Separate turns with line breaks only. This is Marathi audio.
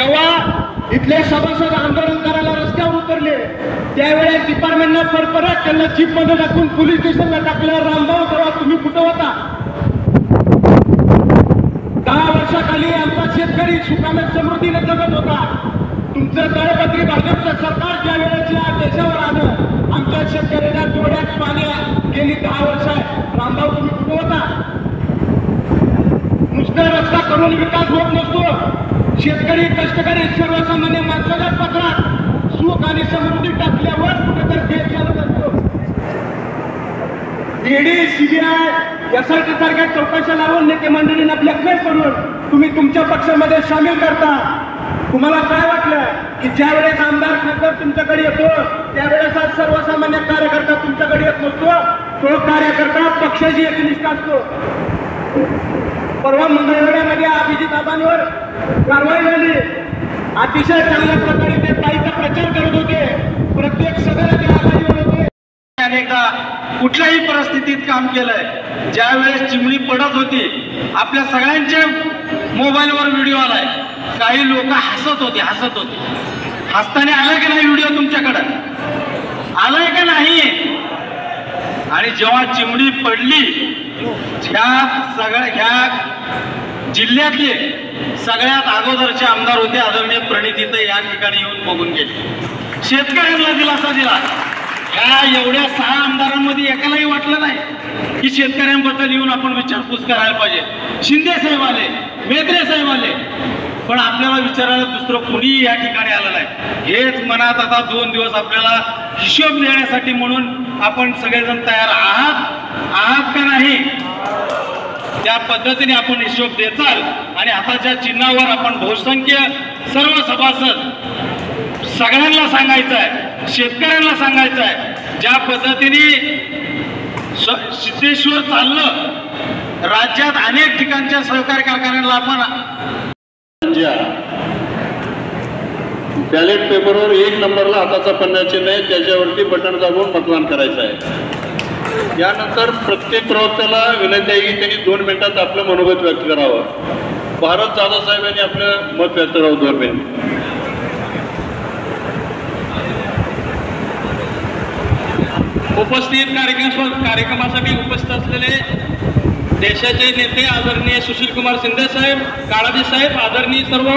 जेव्हा इथले सभासद आंदोलन करायला रस्त्यावर उतरले त्यावेळेस डिपार्टमेंटनं परत त्यांना जीप मध्ये टाकून पोलीस स्टेशनला टाकलं. रामभाऊ तेव्हा तुम्ही कुठं होता? 10 वर्षाखाली आमचा शेतकरी सुखामेत समृद्धीने जगत होता. तुमचं तळपत्री भाजपचं सरकार ज्या वेळेस या देशावर आलं आमच्या शेतकऱ्यांना डोळ्यात पाणी गेली 10 वर्ष आहे. रामभाऊ तुम्ही कुठं होता? नुसतं रस्ता करून विकास होत नसतो. शेतकरी कष्टकरी सर्वसामान्य माणसाच्या पत्रात सुख आणि समृद्धी टाकल्यावर कुठेतरी देश चालत असतो. ईडी सीबीआय यासारख्या सारख्या चौकशा लावून नेते मंडळींना ब्लॅकमेल करून तुम्ही तुमच्या पक्षामध्ये सामील करता. तुम्हाला काय वाटलं की ज्या वेळेस आमदार खासदार तुमच्याकडे येतो त्यावेळेस आज सर्वसामान्य कार्यकर्ता तुमच्याकडे येत नसतो. तो कार्यकर्ता पक्षाची एकनिष्ठ असतो. परवा मंगळवेढ्यामध्ये अभिजित आबांवर कारवाई झाली. अतिशय चांगल्या प्रकारे ते ताईचा प्रचार करत होते. प्रत्येक सभेला आघाडीवर होते.
अनेकदा कुठल्याही परिस्थितीत काम केलंय. ज्या वेळेस चिमणी पडत होती आपल्या सगळ्यांच्या मोबाईलवर व्हिडिओ आलाय. काही लोक हसत होते. हसताना आलाय की नाही व्हिडिओ तुमच्याकडे? आलाय का नाही? आणि जेव्हा चिमणी पडली ह्या जिल्ह्यातले सगळ्यात अगोदरचे आमदार होते आदरणीय प्रणितीताई या ठिकाणी येऊन बघून गेले. शेतकऱ्यांना दिलासा दिला. ह्या एवढ्या 6 आमदारांमध्ये एकालाही वाटलं नाही की शेतकऱ्यांबद्दल येऊन आपण विचारपूस करायला पाहिजे. शिंदे साहेब आले, मेत्रे साहेब आले, पण आपल्याला विचारायला दुसरं कोणीही या ठिकाणी आलं नाही. हेच मनात आता 2 दिवस आपल्याला हिशोब देण्यासाठी म्हणून आपण सगळेजण तयार आहात का नाही? त्या पद्धतीने आपण हिशोब देचाल आणि हाताच्या चिन्हावर आपण बहुसंख्य सर्व सभासद सगळ्यांना सांगायचं आहे, शेतकऱ्यांना सांगायचं आहे. ज्या पद्धतीने सिद्धेश्वर चाललं राज्यात अनेक ठिकाणच्या सहकारी कारखान्यांना आपण
बॅलेट पेपरवर 1 नंबरला हाताचा पन्ना चिन्ह आहे त्याच्यावरती बटन दाबून मतदान करायचं आहे. यानंतर प्रत्येक प्रवक्त्याला विनंती आहे की त्यांनी 2 मिनिटात आपलं मनोगत व्यक्त करावं. भारत जाधव साहेब यांनी आपलं मत व्यक्त करावं 2 मिनिट.
उपस्थित कार्यक्रमासाठी उपस्थित असलेले देशाचे नेते आदरणीय सुशील कुमार शिंदे साहेब, काळाजी साहेब, आदरणीय सर्व